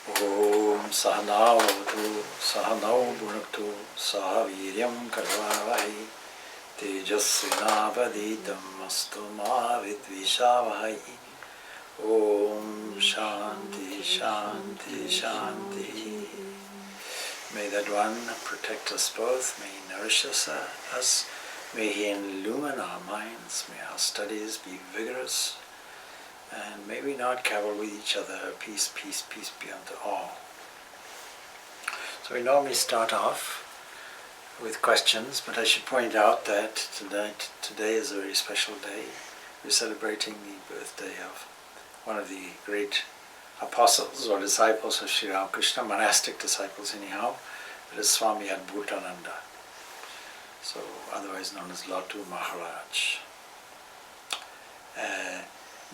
Om Sahanavatu Sahanau Bhunaktu Sahaviryam Karvavai Tejasvinavaditam Astu Ma Vidvishavai. Om Shanti Shanti Shanti. May that one protect us both, may he nourish us, may he illumine our minds, may our studies be vigorous, and may we not cavil with each other. Peace, peace, peace be unto all. So we normally start off with questions, but I should point out that today is a very special day. We're celebrating the birthday of one of the great apostles or disciples of Sri Ramakrishna, monastic disciples anyhow. That is Swami Adbhutananda, so otherwise known as Latu Maharaj.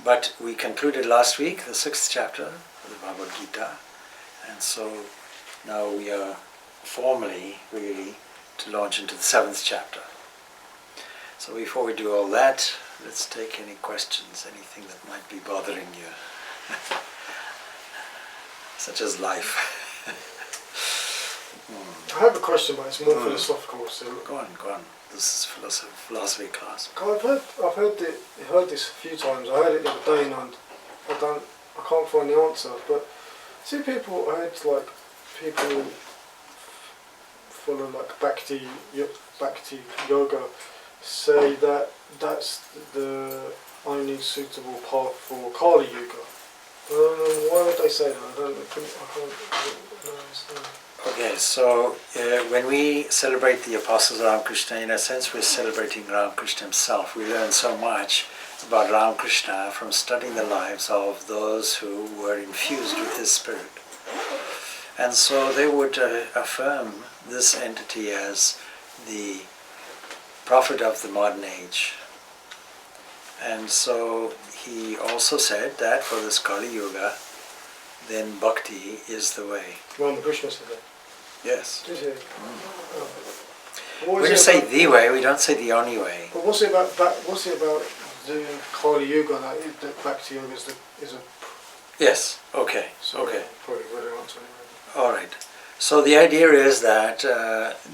But we concluded last week the 6th chapter of the Bhagavad Gita, and so now we are formally really to launch into the 7th chapter. So before we do all that, let's take any questions, anything that might be bothering you, such as life. I have a question, but it's more philosophical. So Go on. This is philosophy class. I've heard this a few times. I heard it the other day, and I can't find the answer. But see, people follow like Bhakti yoga, say that that's the only suitable path for Kali Yuga. Why would they say that? I can't understand. Okay, so when we celebrate the apostles of Ramakrishna, in a sense we're celebrating Ramakrishna himself. We learn so much about Ramakrishna from studying the lives of those who were infused with his spirit. And so they would affirm this entity as the prophet of the modern age. And so he also said that for this Kali Yuga, then bhakti is the way. Ramakrishna said that. Yes. Did he? When you say the way, we don't say the only way. But what's it about doing Kali Yuga that Bhakti Yoga is a... Yes, okay, Sorry, okay. Probably better answer anyway. All right. So the idea is that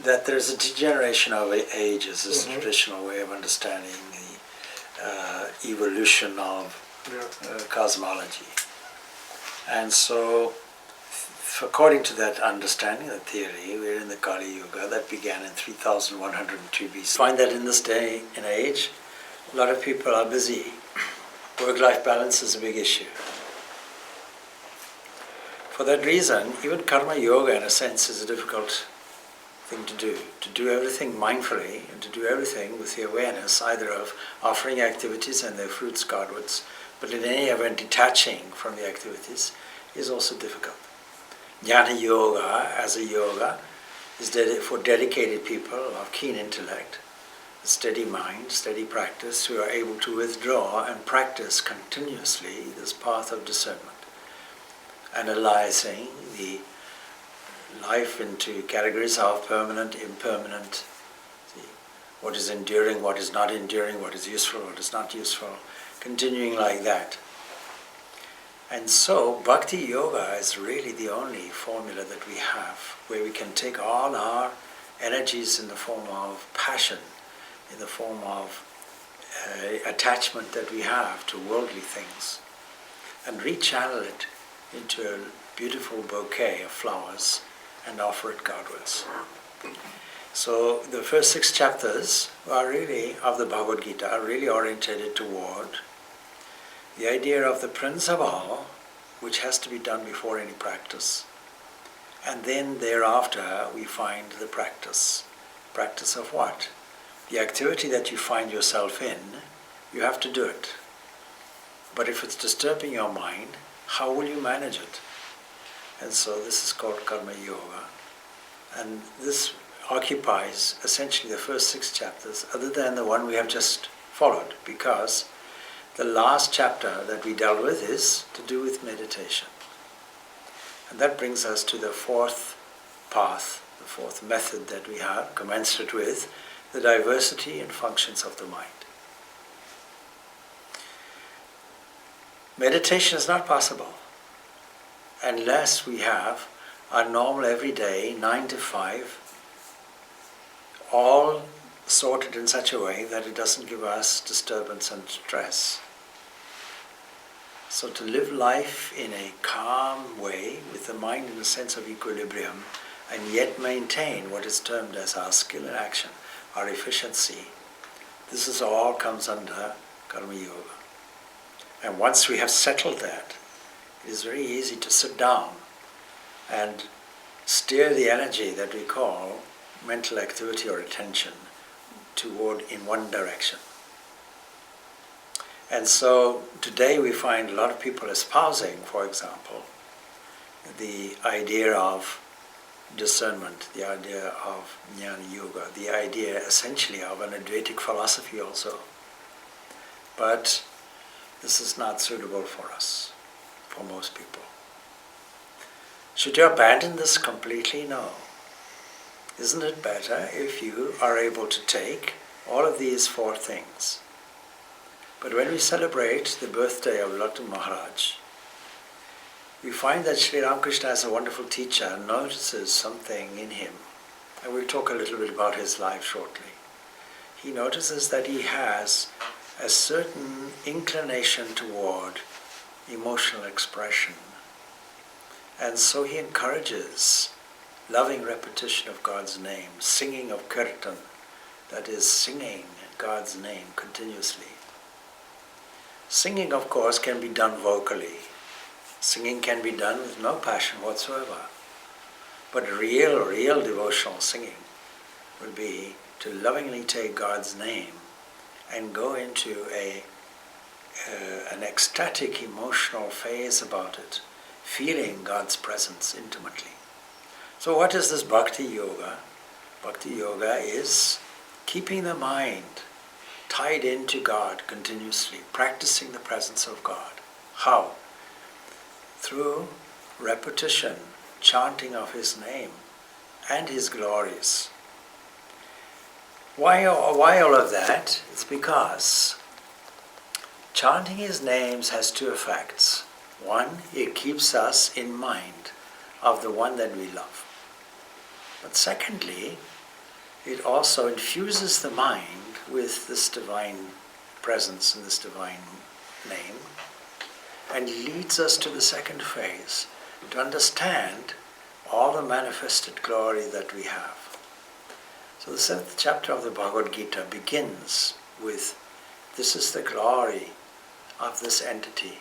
that there's a degeneration of ages, is the traditional way of understanding the evolution of cosmology. And so, according to that understanding, that theory, we're in the Kali Yuga that began in 3102 BC. Find that in this day and age, a lot of people are busy. Work-life balance is a big issue. For that reason, even karma yoga in a sense is a difficult thing to do everything mindfully and to do everything with the awareness either of offering activities and their fruits Godwards, but in any event detaching from the activities is also difficult. Jnana yoga as a yoga is for dedicated people of keen intellect, a steady mind, steady practice, who are able to withdraw and practice continuously this path of discernment, analyzing the life into categories of permanent, impermanent, what is enduring, what is not enduring, what is useful, what is not useful, continuing like that. And so Bhakti Yoga is really the only formula that we have where we can take all our energies in the form of passion, in the form of attachment that we have to worldly things, and rechannel it into a beautiful bouquet of flowers and offer it Godwards. So the first 6 chapters are really, of the Bhagavad Gita, are really orientated toward the idea of the Prince of all, which has to be done before any practice. And then thereafter we find the practice. Practice of what? The activity that you find yourself in, you have to do it. But if it's disturbing your mind, how will you manage it? And so this is called Karma Yoga. And this occupies essentially the first 6 chapters, other than the one we have just followed, because the last chapter that we dealt with is to do with meditation. And that brings us to the 4th path, the 4th method that we have, commensurate with the diversity and functions of the mind. Meditation is not possible unless we have our normal everyday 9 to 5 all sorted in such a way that it doesn't give us disturbance and stress. So to live life in a calm way, with the mind in a sense of equilibrium, and yet maintain what is termed as our skill in action, our efficiency, this is all comes under Karma Yoga. And once we have settled that, it is very easy to sit down and steer the energy that we call mental activity or attention toward in one direction. And so today we find a lot of people espousing, for example, the idea of discernment, the idea of Jnana Yoga, the idea essentially of an Advaitic philosophy also. But this is not suitable for us, for most people. Should you abandon this completely? No. Isn't it better if you are able to take all of these 4 things? But when we celebrate the birthday of Latu Maharaj, we find that Sri Ramakrishna, as a wonderful teacher, notices something in him. And we'll talk a little bit about his life shortly. He notices that he has a certain inclination toward emotional expression. And so he encourages loving repetition of God's name, singing of kirtan, that is, singing God's name continuously. Singing, of course, can be done vocally. Singing can be done with no passion whatsoever. But real devotional singing will be to lovingly take God's name and go into an ecstatic emotional phase about it, feeling God's presence intimately. So what is this Bhakti Yoga? Bhakti Yoga is keeping the mind tied into God continuously, practicing the presence of God. How? Through repetition, chanting of His name and His glories. Why all of that? It's because chanting His names has 2 effects. One, it keeps us in mind of the one that we love. But secondly, it also infuses the mind with this divine presence and this divine name, and leads us to the second phase, to understand all the manifested glory that we have. So the 7th chapter of the Bhagavad Gita begins with, this is the glory of this entity.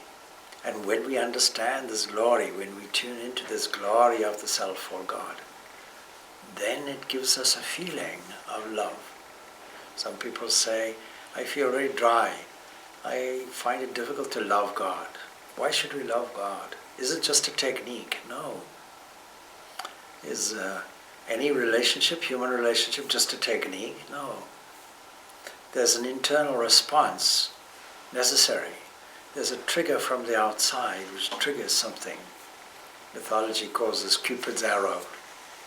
And when we understand this glory, when we tune into this glory of the Self or God, then it gives us a feeling of love. Some people say, I feel very dry. I find it difficult to love God. Why should we love God? Is it just a technique? No. Is any relationship, human relationship, just a technique? No. There's an internal response necessary. There's a trigger from the outside which triggers something. Mythology calls this Cupid's arrow.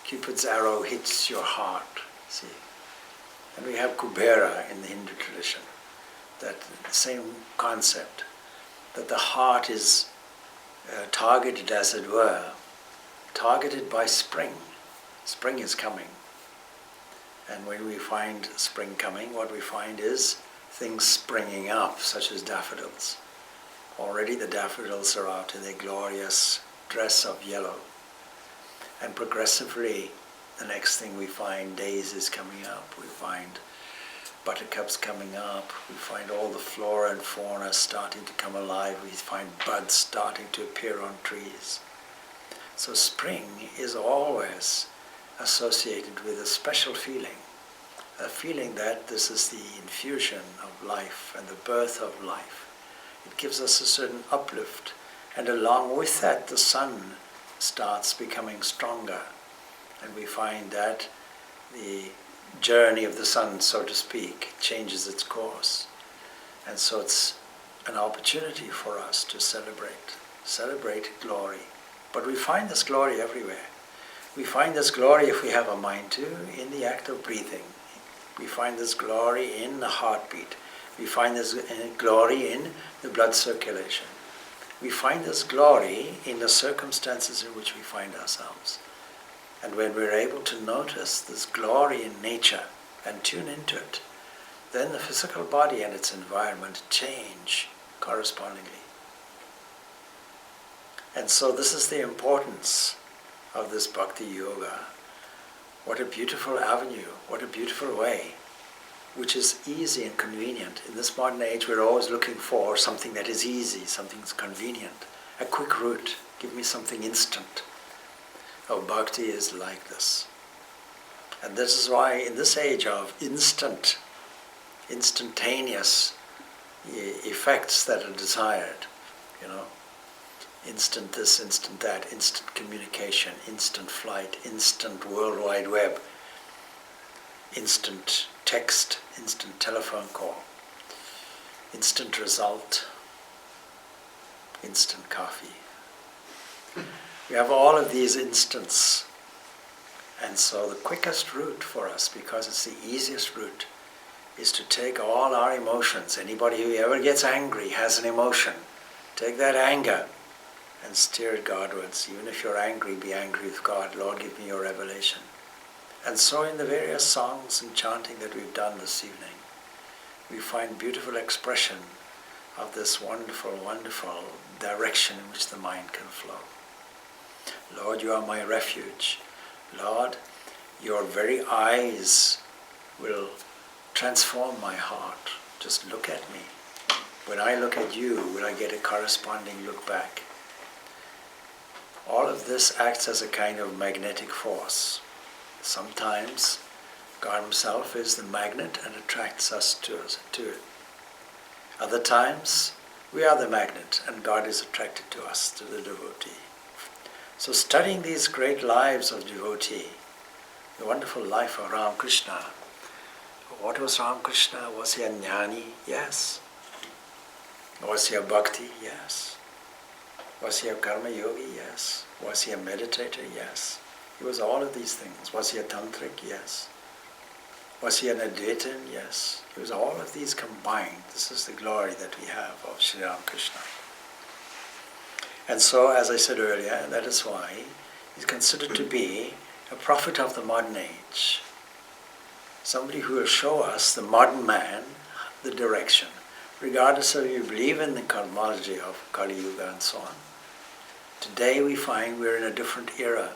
Cupid's arrow hits your heart, see. And we have Kubera in the Hindu tradition, that same concept, that the heart is targeted, as it were, targeted by spring. Spring is coming. And when we find spring coming, what we find is things springing up, such as daffodils. Already the daffodils are out in their glorious dress of yellow. And progressively, the next thing we find, daisies coming up, we find buttercups coming up, we find all the flora and fauna starting to come alive, we find buds starting to appear on trees. So spring is always associated with a special feeling, a feeling that this is the infusion of life and the birth of life. It gives us a certain uplift, and along with that the sun starts becoming stronger, and we find that the journey of the sun, so to speak, changes its course. And so it's an opportunity for us to celebrate glory. But we find this glory everywhere. We find this glory, if we have a mind to, in the act of breathing. We find this glory in the heartbeat. We find this glory in the blood circulation. we find this glory in the circumstances in which we find ourselves. And when we're able to notice this glory in nature and tune into it, then the physical body and its environment change correspondingly. And so this is the importance of this bhakti yoga. What a beautiful avenue, what a beautiful way, which is easy and convenient. In this modern age, we're always looking for something that is easy, something that's convenient, a quick route. Give me something instant. Oh, bhakti is like this. And this is why in this age of instantaneous effects that are desired, instant this, instant that, instant communication, instant flight, instant World Wide Web, instant text, instant telephone call, instant result, instant coffee. We have all of these instants. And so the quickest route for us, because it's the easiest route, is to take all our emotions. Anybody who ever gets angry has an emotion. Take that anger and steer it Godwards. Even if you're angry, be angry with God. Lord, give me your revelation. And so in the various songs and chanting that we've done this evening, we find beautiful expression of this wonderful, wonderful direction in which the mind can flow. Lord, you are my refuge. Lord, your very eyes will transform my heart. Just look at me. When I look at you, will I get a corresponding look back? All of this acts as a kind of magnetic force. Sometimes God himself is the magnet and attracts us to it. Other times we are the magnet and God is attracted to us, to the devotee. So studying these great lives of devotee, the wonderful life of Ramakrishna. What was Ramakrishna? Was he a jnani? Yes. Was he a bhakti? Yes. Was he a karma yogi? Yes. Was he a meditator? Yes. He was all of these things. Was he a tantric? Yes. Was he an Advaitin? Yes. He was all of these combined. This is the glory that we have of Sri Ramakrishna. And so, as I said earlier, that is why he's considered to be a prophet of the modern age. Somebody who will show us, the modern man, the direction, regardless of you believe in the cosmology of Kali Yuga and so on. Today we find we're in a different era.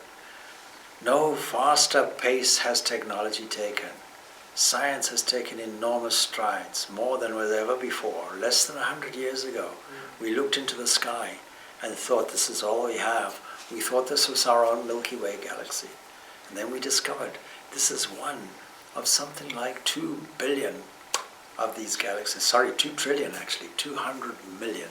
No faster pace has technology taken. Science has taken enormous strides, more than was ever before. Less than 100 years ago, we looked into the sky and thought this is all we have. We thought this was our own Milky Way galaxy. And then we discovered this is one of something like 2 billion of these galaxies. Sorry, 2 trillion actually, 200 million.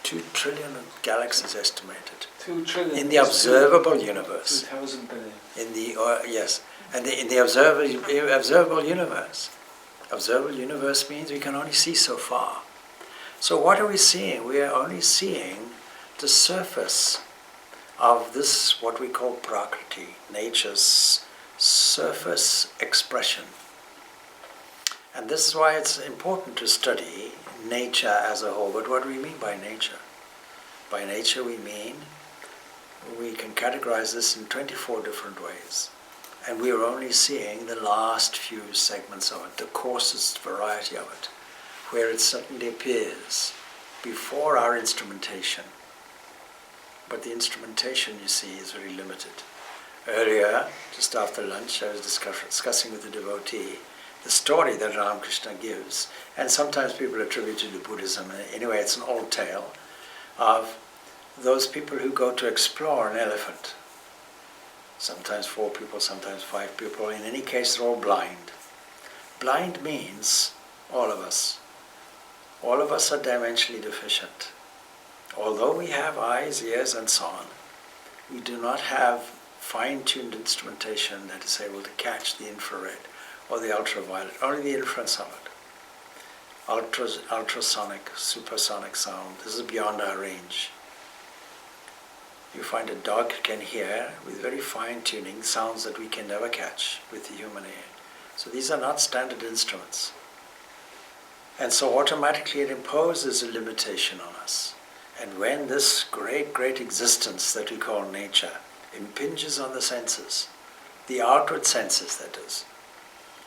2 trillion galaxies estimated. 2 trillion. In the observable universe. 2,000 billion. In the, yes, and in the observable universe. Observable universe means we can only see so far. So what are we seeing? We are only seeing the surface of this, what we call prakriti, nature's surface expression. And this is why it's important to study nature as a whole. But what do we mean by nature? By nature we mean, we can categorize this in 24 different ways. And we are only seeing the last few segments of it, the coarsest variety of it, where it certainly appears before our instrumentation. But the instrumentation, you see, is very limited. Earlier, just after lunch, I was discussing with the devotee the story that Ramakrishna gives, and sometimes people attribute it to Buddhism. Anyway, it's an old tale of those people who go to explore an elephant. Sometimes 4 people, sometimes 5 people. In any case, they're all blind. Blind means all of us. All of us are dimensionally deficient. Although we have eyes, ears, and so on, we do not have fine-tuned instrumentation that is able to catch the infrared or the ultraviolet, only the inference of it. Ultrasonic, supersonic sound, this is beyond our range. You find a dog can hear, with very fine-tuning, sounds that we can never catch with the human ear. So these are not standard instruments. And so automatically it imposes a limitation on us. And when this great, great existence that we call nature impinges on the senses, the outward senses that is,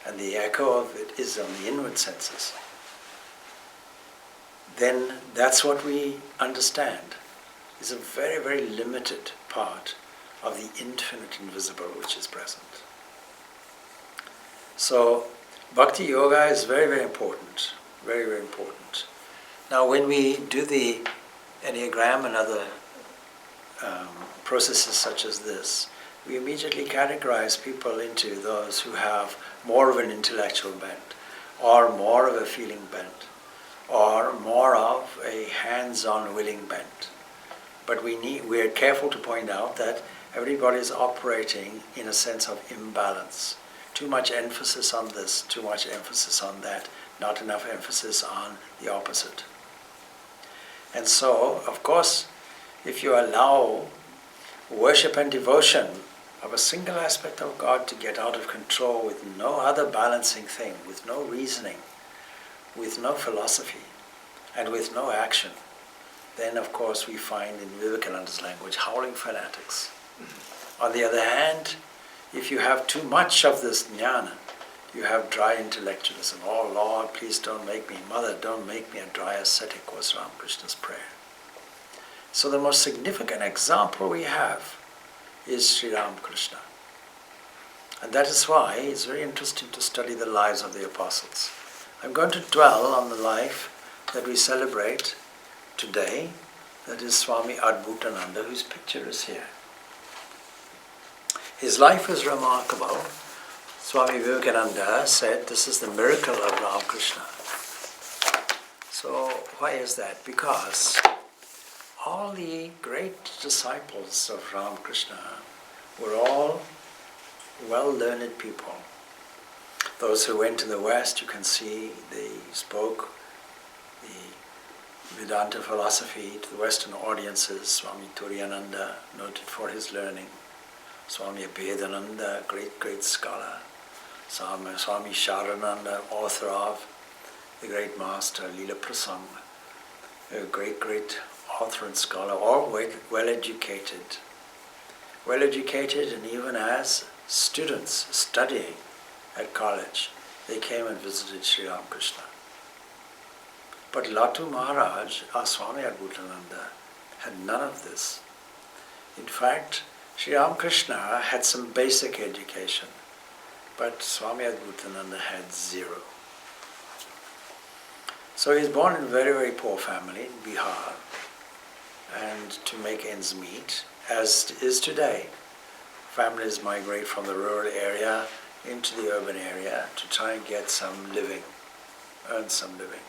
and the echo of it is on the inward senses, then that's what we understand is a very, very limited part of the infinite invisible which is present. So Bhakti Yoga is very, very important, very, very important. Now when we do the Enneagram and other processes such as this, we immediately categorize people into those who have more of an intellectual bent, or more of a feeling bent, or more of a hands-on willing bent. But we are careful to point out that everybody is operating in a sense of imbalance. Too much emphasis on this, too much emphasis on that, not enough emphasis on the opposite. And so, of course, if you allow worship and devotion of a single aspect of God to get out of control with no other balancing thing, with no reasoning, with no philosophy, and with no action, then of course we find in Vivekananda's language howling fanatics. On the other hand, if you have too much of this jnana, you have dry intellectualism. Oh Lord, please don't make me, Mother, don't make me a dry ascetic, was Ramakrishna's prayer. So the most significant example we have is Sri Ramakrishna. And that is why it's very interesting to study the lives of the apostles. I'm going to dwell on the life that we celebrate today, that is Swami Adbhutananda, whose picture is here. His life is remarkable. Swami Vivekananda said this is the miracle of Ramakrishna. So why is that? Because all the great disciples of Ramakrishna were all well-learned people. Those who went to the West, you can see they spoke the Vedanta philosophy to the Western audiences. Swami Purnananda, noted for his learning. Swami Adbhutananda, great scholar. Swami Sharananda, author of the great master Leela Prasanga, a great author and scholar, all well-educated. Well-educated, and even as students studying at college, they came and visited Sri Ramakrishna. But Latu Maharaj, our Swami Adbhutananda, had none of this. In fact, Sri Ramakrishna had some basic education, but Swami Adbhutananda had zero. So he was born in a very, very poor family in Bihar, and to make ends meet, as is today, families migrate from the rural area into the urban area to try and get some living, earn some living.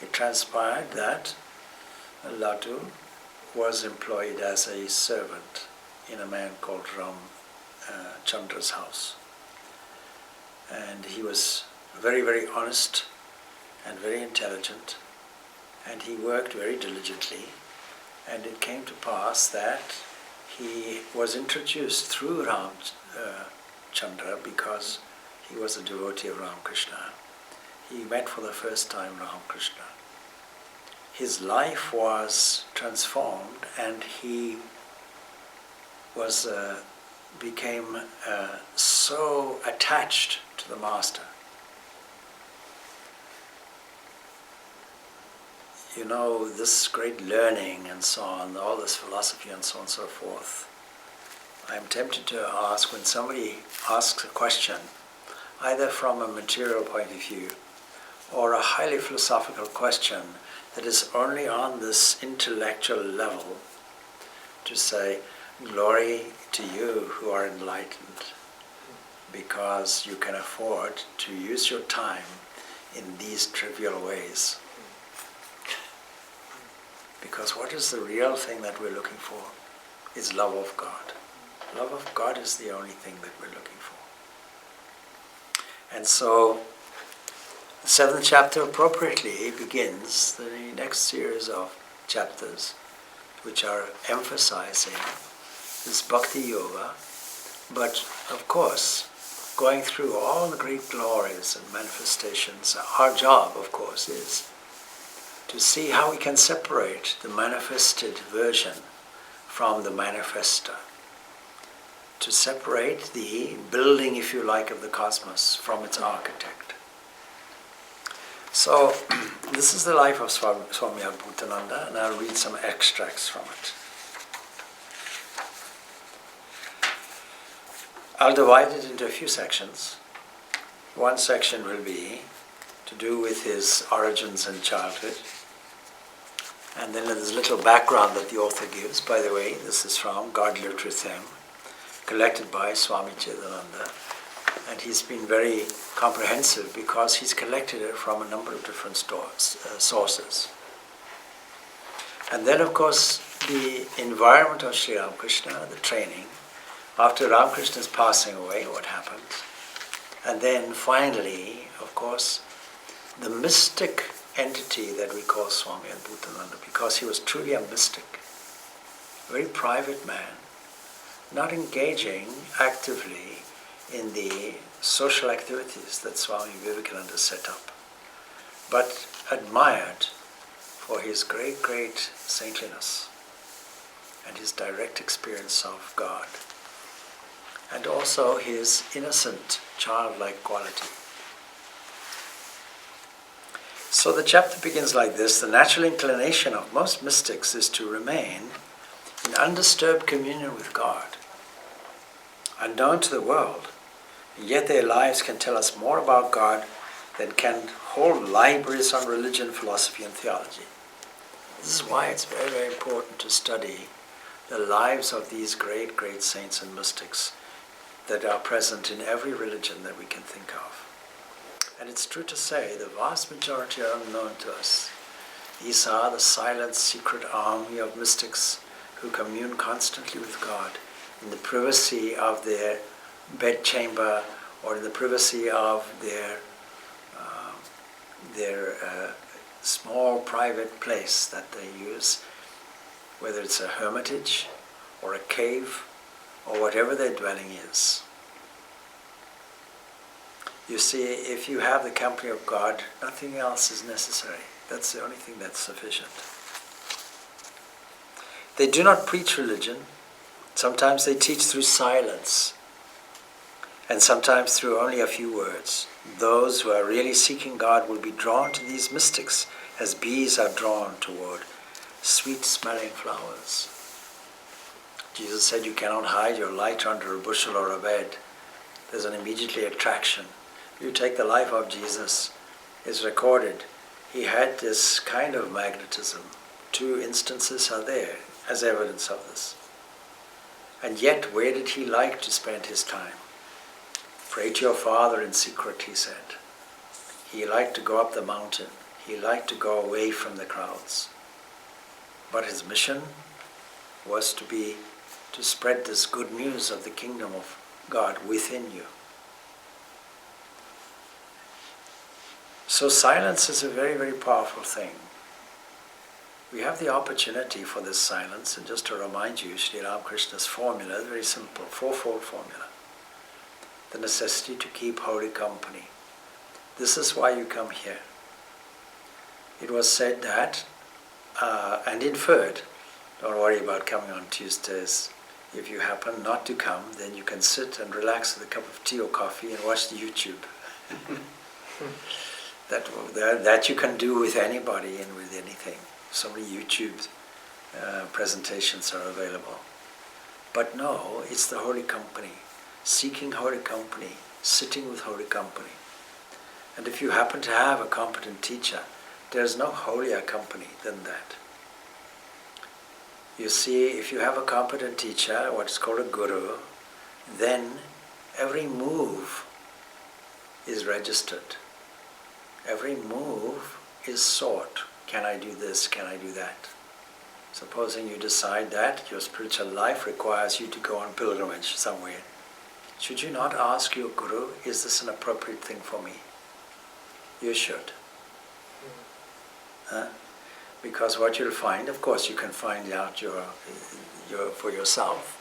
It transpired that Latu was employed as a servant in a man called Ram Chandra's house. And he was very, very honest and very intelligent, and he worked very diligently, and it came to pass that he was introduced through Ram Chandra because he was a devotee of Ramakrishna. He met for the first time Ramakrishna. His life was transformed, and he was became so attached to the master. You know, this great learning and so on, all this philosophy and so on and so forth, I'm tempted to ask, when somebody asks a question, either from a material point of view or a highly philosophical question that is only on this intellectual level, to say, glory to you who are enlightened, because you can afford to use your time in these trivial ways. Because what is the real thing that we're looking for is love of God. Love of God is the only thing that we're looking for. And so, the 7th chapter appropriately begins the next series of chapters which are emphasizing this Bhakti Yoga, but of course going through all the great glories and manifestations, our job, of course, is to see how we can separate the manifested version from the manifester. To separate the building, if you like, of the cosmos from its architect. So, this is the life of Swami Adbhutananda, and I'll read some extracts from it. I'll divide it into a few sections. One section will be to do with his origins and childhood. And then there's a little background that the author gives. By the way, this is from God Lived With Him, collected by Swami Adbhutananda. And he's been very comprehensive because he's collected it from a number of different sources. And then, of course, the environment of Sri Ramakrishna, the training. After Ramakrishna's passing away, what happened? And then finally, of course, the mystic entity that we call Swami Adbhutananda, because he was truly a mystic, a very private man, not engaging actively in the social activities that Swami Vivekananda set up, but admired for his great, great saintliness and his direct experience of God, and also his innocent, childlike quality. So the chapter begins like this: the natural inclination of most mystics is to remain in undisturbed communion with God, unknown to the world, yet their lives can tell us more about God than can whole libraries on religion, philosophy, and theology. This is why it's very, very important to study the lives of these great, great saints and mystics that are present in every religion that we can think of. And it's true to say the vast majority are unknown to us. These are the silent, secret army of mystics who commune constantly with God in the privacy of their bedchamber or in the privacy of their small private place that they use, whether it's a hermitage or a cave or whatever their dwelling is. You see, if you have the company of God, nothing else is necessary. That's the only thing that's sufficient. They do not preach religion. Sometimes they teach through silence, and sometimes through only a few words. Those who are really seeking God will be drawn to these mystics as bees are drawn toward sweet-smelling flowers. Jesus said you cannot hide your light under a bushel or a bed. There's an immediately attraction. You take the life of Jesus, it's recorded. He had this kind of magnetism. 2 instances are there as evidence of this. And yet, where did he like to spend his time? Pray to your Father in secret, he said. He liked to go up the mountain. He liked to go away from the crowds. But his mission was to spread this good news of the kingdom of God within you. So silence is a very, very powerful thing. We have the opportunity for this silence, and just to remind you, Sri Ramakrishna's formula is very simple, 4-fold formula. The necessity to keep holy company. This is why you come here. It was said that, and inferred, don't worry about coming on Tuesdays. If you happen not to come, then you can sit and relax with a cup of tea or coffee and watch the YouTube. That you can do with anybody and with anything. So many YouTube presentations are available. But no, it's the holy company. Seeking holy company, sitting with holy company. And if you happen to have a competent teacher, there's no holier company than that. You see, if you have a competent teacher, what's called a guru, then every move is registered. Every move is sought. Can I do this? Can I do that? Supposing you decide that your spiritual life requires you to go on pilgrimage somewhere, should you not ask your guru, is this an appropriate thing for me? You should. Because what you'll find, of course, you can find out for yourself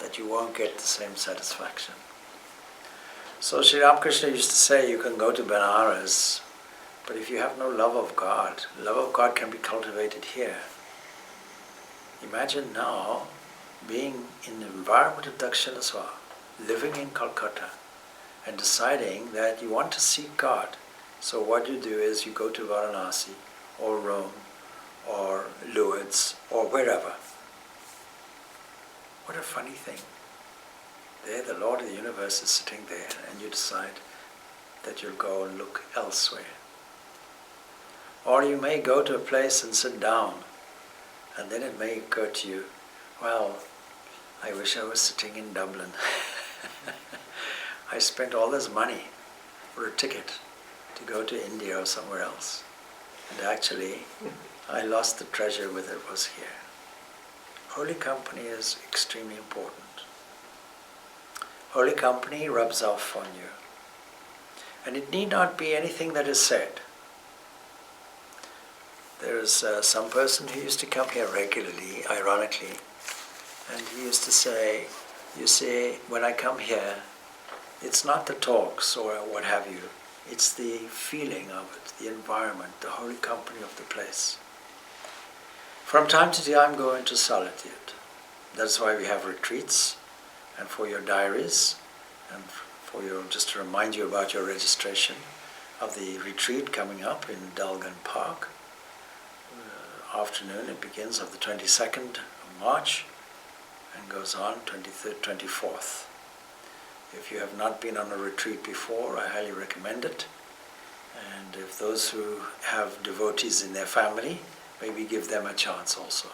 that you won't get the same satisfaction. So Sri Ramakrishna used to say you can go to Benares, but if you have no love of God can be cultivated here. Imagine now being in the environment of Dakshinaswar, living in Calcutta, and deciding that you want to seek God. So what you do is you go to Varanasi or Rome or Lourdes or wherever. What a funny thing. There the Lord of the universe is sitting there, and you decide that you'll go and look elsewhere. Or you may go to a place and sit down, and then it may occur to you, well, I wish I was sitting in Dublin. I spent all this money for a ticket to go to India or somewhere else. And actually, I lost the treasure whether it was here. Holy company is extremely important. Holy company rubs off on you. And it need not be anything that is said. There is some person who used to come here regularly, ironically, and he used to say, you see, when I come here, it's not the talks or what have you, it's the feeling of it, the environment, the holy company of the place. From time to time, go into solitude. That's why we have retreats, and for your diaries, and for your, just to remind you about your registration of the retreat coming up in Dalgan Park. Afternoon, it begins of the 22nd of March and goes on 23rd, 24th. If you have not been on a retreat before, I highly recommend it. And if those who have devotees in their family, maybe give them a chance also.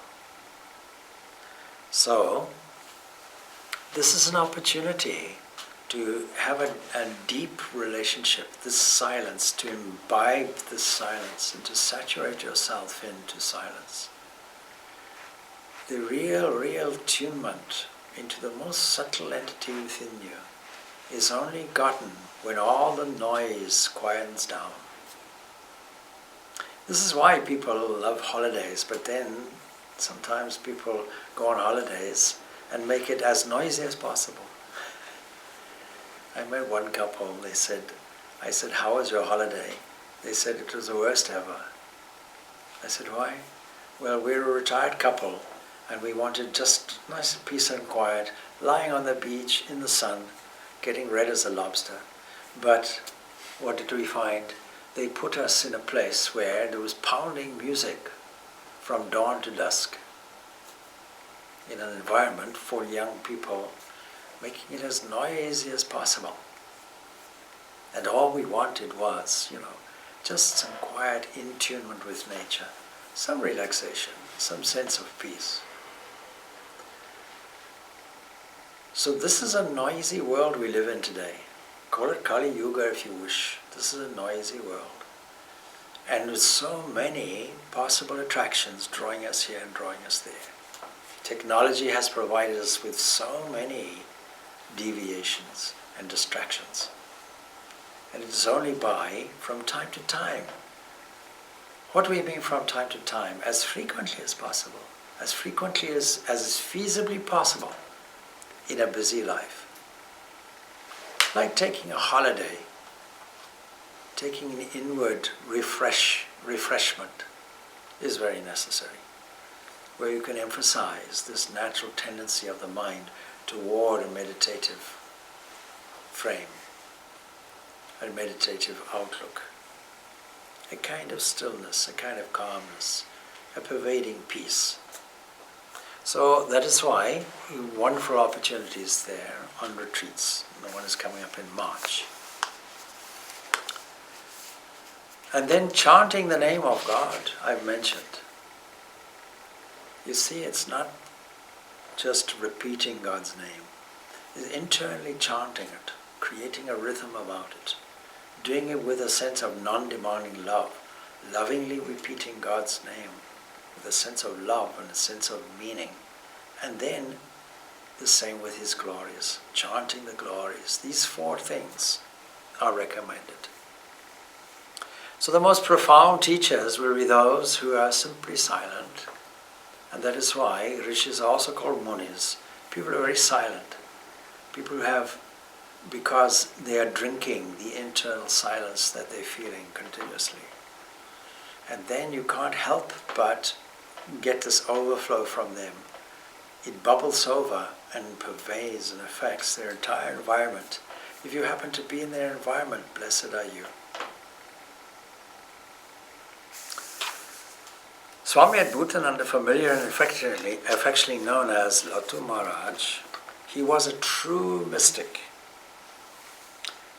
So, this is an opportunity to have a deep relationship, this silence, to imbibe this silence and to saturate yourself into silence. The real attunement into the most subtle entity within you is only gotten when all the noise quiets down. This is why people love holidays, but then sometimes people go on holidays and make it as noisy as possible. I met one couple, I said, how was your holiday? They said it was the worst ever. I said, why? Well, we're a retired couple and we wanted just nice peace and quiet, lying on the beach in the sun, getting red as a lobster. But what did we find? They put us in a place where there was pounding music from dawn to dusk, in an environment for young people, making it as noisy as possible. And all we wanted was, just some quiet in-tunement with nature, some relaxation, some sense of peace. So this is a noisy world we live in today. Call it Kali Yuga if you wish. This is a noisy world. And with so many possible attractions drawing us here and drawing us there. Technology has provided us with so many deviations and distractions. And it is only by, from time to time, what do we mean from time to time? As frequently as possible, as frequently as is feasibly possible in a busy life. Like taking a holiday, taking an inward refreshment is very necessary, where you can emphasize this natural tendency of the mind toward a meditative frame, a meditative outlook, a kind of stillness, a kind of calmness, a pervading peace. So that is why wonderful opportunities there on retreats. The one is coming up in March. And then chanting the name of God, I've mentioned. You see, it's not just repeating God's name. It's internally chanting it, creating a rhythm about it, doing it with a sense of non-demanding love, lovingly repeating God's name with a sense of love and a sense of meaning. And then the same with His glories, chanting the glories. These four things are recommended. So the most profound teachers will be those who are simply silent. And that is why Rishis are also called Munis. People who are very silent. People who have because they are drinking the internal silence that they're feeling continuously. And then you can't help but get this overflow from them. It bubbles over and pervades and affects their entire environment. If you happen to be in their environment, blessed are you. Swami Adbhutananda, familiar and affectionately known as Latu Maharaj, he was a true mystic.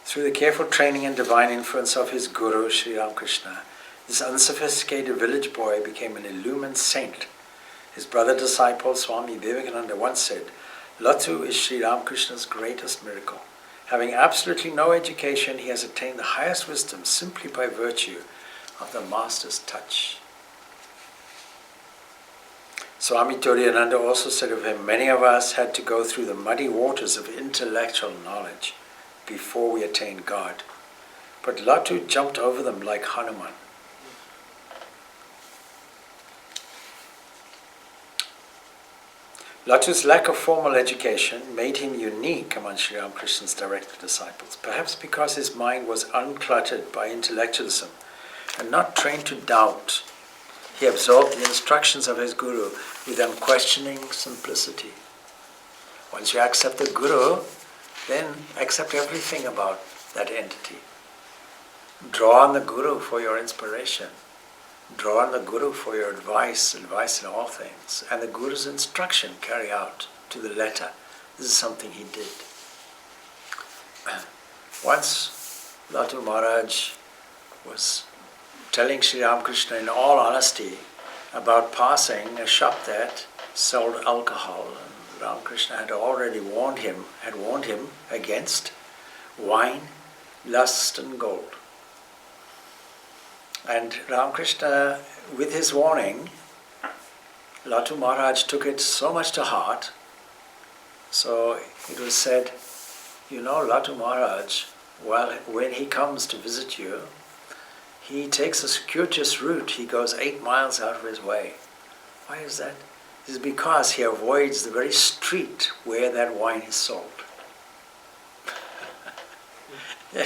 Through the careful training and divine influence of his guru, Sri Ramakrishna, this unsophisticated village boy became an illumined saint. His brother disciple Swami Vivekananda once said, Latu is Sri Ramakrishna's greatest miracle. Having absolutely no education, he has attained the highest wisdom simply by virtue of the Master's touch. Swami Purnananda also said of him, many of us had to go through the muddy waters of intellectual knowledge before we attained God. But Latu jumped over them like Hanuman. Latu's lack of formal education made him unique among Sri Ramakrishna's direct disciples, perhaps because his mind was uncluttered by intellectualism and not trained to doubt. He absorbed the instructions of his guru with unquestioning simplicity. Once you accept the guru, then accept everything about that entity. Draw on the guru for your inspiration. Draw on the guru for your advice in all things. And the guru's instruction carry out to the letter. This is something he did. Once Latu Maharaj was telling Sri Ramakrishna in all honesty about passing a shop that sold alcohol. And Ramakrishna had already warned him against wine, lust and gold. And Ramakrishna, with his warning, Latu Maharaj took it so much to heart. So it was said, you know, Latu Maharaj, when he comes to visit you, he takes a circuitous route. He goes 8 miles out of his way. Why is that? This is because he avoids the very street where that wine is sold.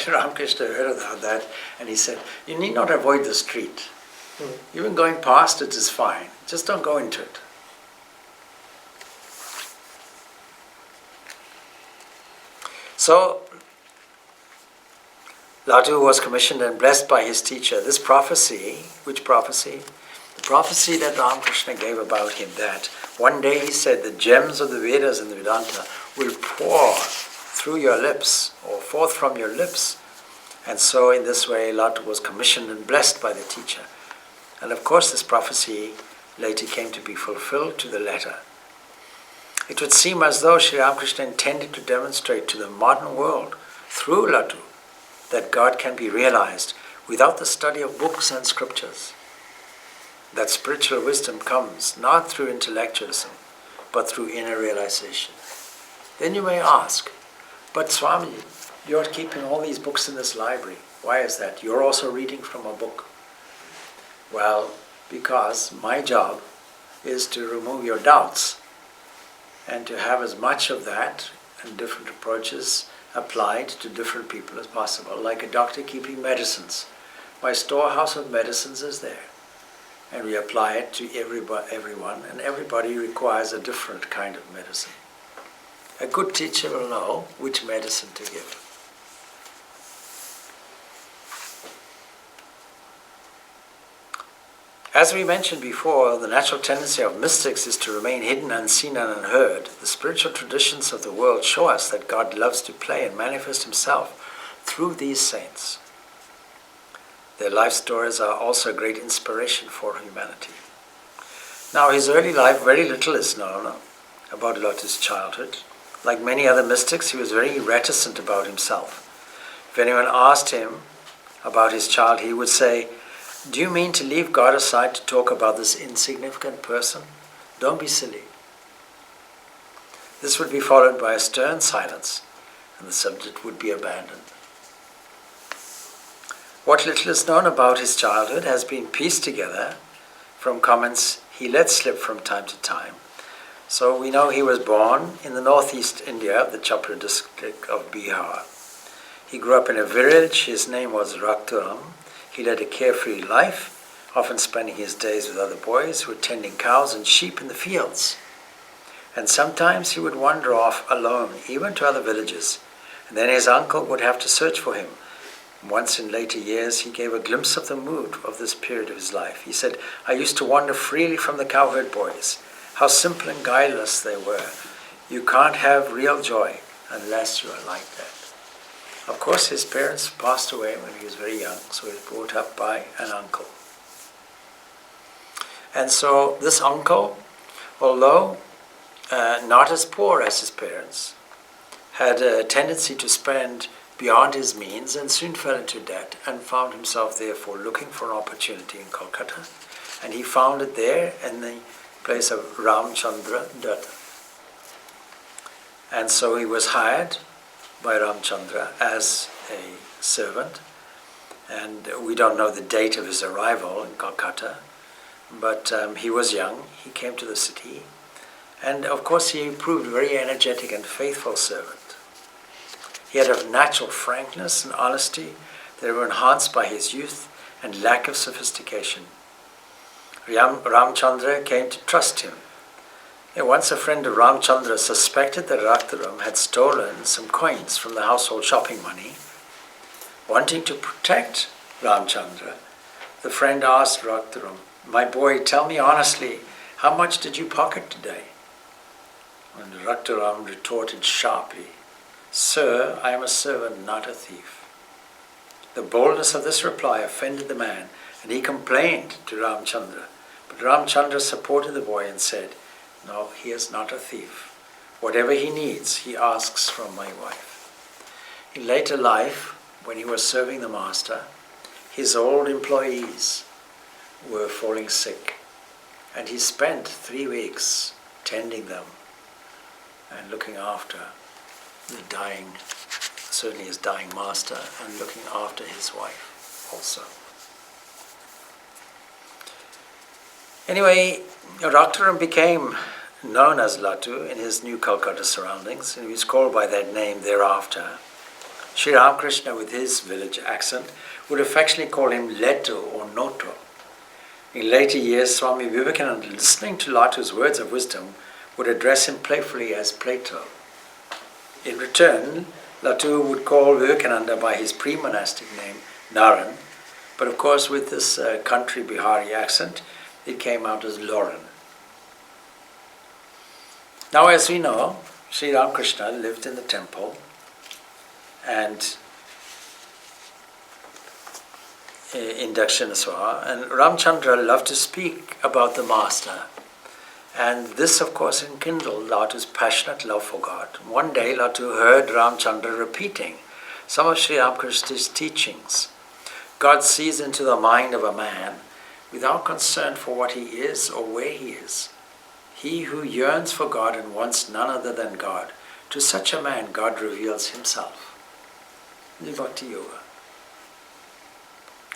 Ramakrishna heard about that and he said, you need not avoid the street. Even going past it is fine. Just don't go into it. So, Latu was commissioned and blessed by his teacher. This prophecy, which prophecy? The prophecy that Ramakrishna gave about him, that one day he said the gems of the Vedas and the Vedanta will pour through your lips or forth from your lips. And so in this way Latu was commissioned and blessed by the teacher. And of course this prophecy later came to be fulfilled to the letter. It would seem as though Sri Ramakrishna intended to demonstrate to the modern world through Latu that God can be realized without the study of books and scriptures. That spiritual wisdom comes not through intellectualism, but through inner realization. Then you may ask, but Swami, you're keeping all these books in this library. Why is that? You're also reading from a book. Well, because my job is to remove your doubts and to have as much of that and different approaches applied to different people as possible, like a doctor keeping medicines. My storehouse of medicines is there, and we apply it to everyone, and everybody requires a different kind of medicine. A good teacher will know which medicine to give. As we mentioned before, the natural tendency of mystics is to remain hidden, unseen and unheard. The spiritual traditions of the world show us that God loves to play and manifest himself through these saints. Their life stories are also a great inspiration for humanity. Now, his early life, very little is known about Latu's childhood. Like many other mystics, he was very reticent about himself. If anyone asked him about his child, he would say, do you mean to leave God aside to talk about this insignificant person? Don't be silly. This would be followed by a stern silence, and the subject would be abandoned. What little is known about his childhood has been pieced together from comments he let slip from time to time. So we know he was born in the northeast India, the Chapra district of Bihar. He grew up in a village. His name was Rakturam. He led a carefree life, often spending his days with other boys who were tending cows and sheep in the fields. And sometimes he would wander off alone, even to other villages, and then his uncle would have to search for him. Once in later years, he gave a glimpse of the mood of this period of his life. He said, "I used to wander freely from the cowherd boys. How simple and guileless they were. You can't have real joy unless you are like that." Of course, his parents passed away when he was very young, so he was brought up by an uncle. And so this uncle, although not as poor as his parents, had a tendency to spend beyond his means and soon fell into debt and found himself therefore looking for an opportunity in Kolkata. And he found it there in the place of Ramchandra Datta. And so he was hired by Ramchandra as a servant. And we don't know the date of his arrival in Kolkata, but he was young. He came to the city. And of course he proved a very energetic and faithful servant. He had a natural frankness and honesty that were enhanced by his youth and lack of sophistication. Ramchandra came to trust him. Once a friend of Ramchandra suspected that Raktaram had stolen some coins from the household shopping money. Wanting to protect Ramchandra, the friend asked Raktaram, "My boy, tell me honestly, how much did you pocket today?" And Raktaram retorted sharply, "Sir, I am a servant, not a thief." The boldness of this reply offended the man, and he complained to Ramchandra. But Ramchandra supported the boy and said, "No, he is not a thief. Whatever he needs, he asks from my wife." In later life, when he was serving the master, his old employees were falling sick, and he spent 3 weeks tending them and looking after the dying, certainly his dying master, and looking after his wife also. Anyway, Raktaram became known as Latu in his new Calcutta surroundings, and he was called by that name thereafter. Sri Ramakrishna, with his village accent, would affectionately call him Leto or Noto. In later years, Swami Vivekananda, listening to Latu's words of wisdom, would address him playfully as Plato. In return, Latu would call Vivekananda by his pre-monastic name, Naran, but of course with this country Bihari accent, it came out as Lauren. Now, as we know, Sri Ramakrishna lived in the temple, and in Dakshinaswar, and Ramchandra loved to speak about the master. And this, of course, enkindled Latu's passionate love for God. One day, Latu heard Ramchandra repeating some of Sri Ramakrishna's teachings. God sees into the mind of a man without concern for what he is or where he is. He who yearns for God and wants none other than God, to such a man God reveals himself. Bhakti Yoga.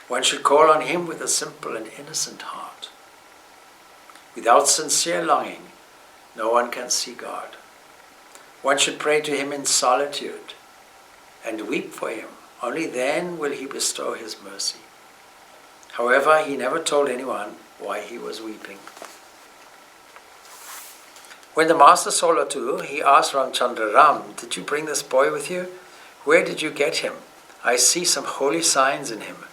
One should call on him with a simple and innocent heart. Without sincere longing, no one can see God. One should pray to him in solitude and weep for him. Only then will he bestow his mercy. However, he never told anyone why he was weeping. When the master saw Latu, he asked Ramchandra, "Ram, did you bring this boy with you? Where did you get him? I see some holy signs in him."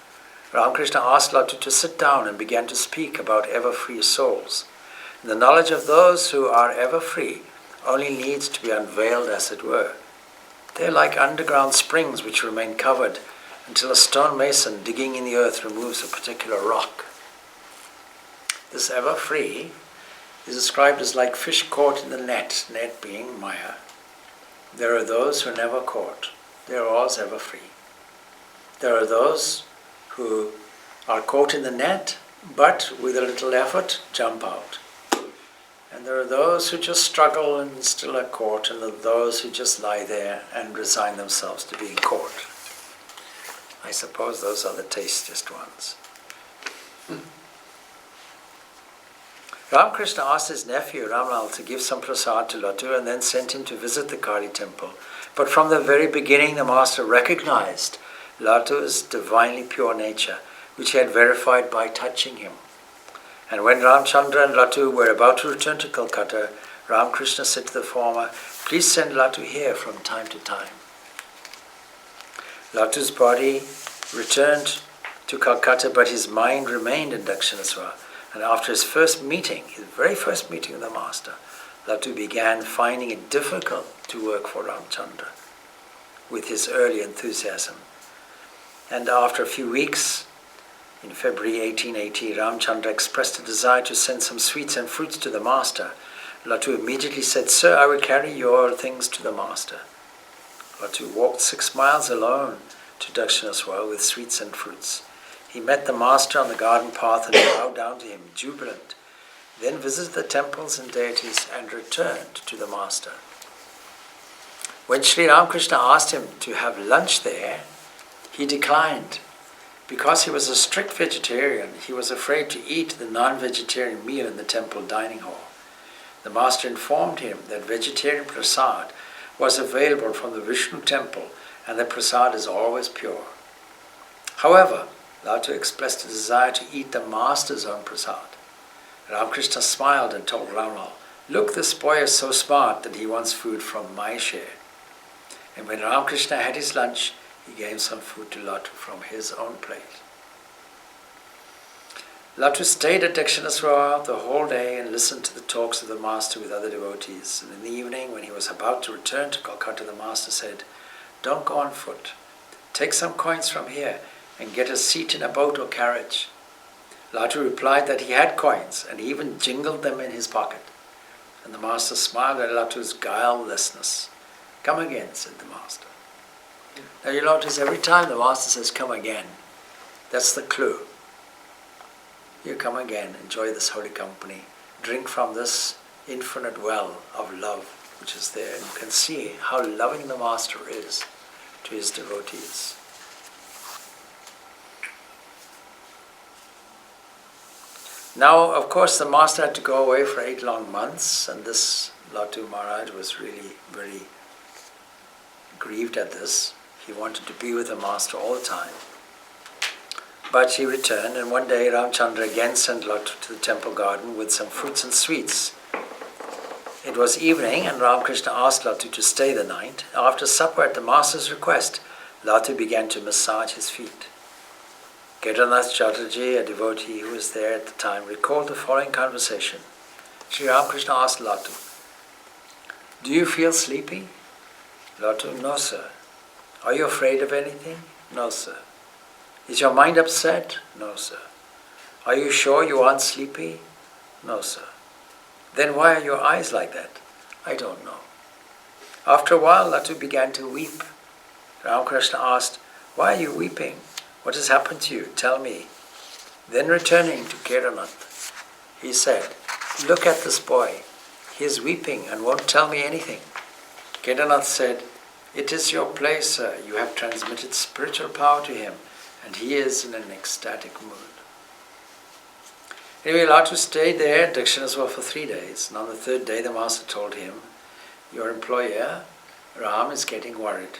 Ramakrishna asked Latu to sit down and began to speak about ever-free souls. The knowledge of those who are ever-free only needs to be unveiled, as it were. They are like underground springs which remain covered until a stonemason digging in the earth removes a particular rock. This ever-free is described as like fish caught in the net being Maya. There are those who are never caught. They are always ever-free. There are those who are caught in the net, but with a little effort, jump out. And there are those who just struggle and still are caught, and there are those who just lie there and resign themselves to being caught. I suppose those are the tastiest ones. Ramakrishna asked his nephew Ramal to give some prasad to Latu and then sent him to visit the Kali temple. But from the very beginning, the master recognized Latu's divinely pure nature, which he had verified by touching him. And when Ramchandra and Latu were about to return to Calcutta, Ramakrishna said to the former, "Please send Latu here from time to time." Latu's body returned to Calcutta, but his mind remained in Dakshinaswar. And after his very first meeting with the master, Latu began finding it difficult to work for Ramchandra with his early enthusiasm. And after a few weeks, in February 1880, Ramchandra expressed a desire to send some sweets and fruits to the master. Latu immediately said, "Sir, I will carry your things to the master." Latu walked 6 miles alone to Dakshinaswar with sweets and fruits. He met the master on the garden path and bowed down to him, jubilant, then visited the temples and deities and returned to the master. When Sri Ramakrishna asked him to have lunch there, he declined. Because he was a strict vegetarian, he was afraid to eat the non-vegetarian meal in the temple dining hall. The master informed him that vegetarian prasad was available from the Vishnu temple and the prasad is always pure. However, Latu expressed a desire to eat the master's own prasad. Ramakrishna smiled and told Ramal, "Look, this boy is so smart that he wants food from my share." And when Ramakrishna had his lunch, he gave some food to Latu from his own plate. Latu stayed at Dakshinaswar the whole day and listened to the talks of the master with other devotees. And in the evening, when he was about to return to Calcutta, the master said, "Don't go on foot. Take some coins from here and get a seat in a boat or carriage." Latu replied that he had coins and he even jingled them in his pocket. And the master smiled at Latu's guilelessness. "Come again," said the master. Now you notice every time the master says, "Come again," that's the clue. You come again, enjoy this holy company, drink from this infinite well of love which is there. And you can see how loving the master is to his devotees. Now, of course, the master had to go away for 8 long months, and this Latu Maharaj was really very grieved at this. He wanted to be with the master all the time. But he returned, and one day Ramchandra again sent Latu to the temple garden with some fruits and sweets. It was evening, and Ramakrishna asked Latu to stay the night. After supper, at the master's request, Latu began to massage his feet. Kedarnath Chatterjee, a devotee who was there at the time, recalled the following conversation. Sri Ramakrishna asked Latu, "Do you feel sleepy?" Latu, "No, sir." "Are you afraid of anything?" "No, sir." "Is your mind upset?" "No, sir." "Are you sure you aren't sleepy?" "No, sir." "Then why are your eyes like that?" "I don't know." After a while, Latu began to weep. Ramakrishna asked, "Why are you weeping? What has happened to you? Tell me." Then returning to Kedarnath, he said, "Look at this boy. He is weeping and won't tell me anything." Kedarnath said, "It is your place, sir. You have transmitted spiritual power to him, and he is in an ecstatic mood." Anyway, Latu stayed there at Dakshinaswar for 3 days, and on the 3rd day the master told him, "Your employer, Ram, is getting worried."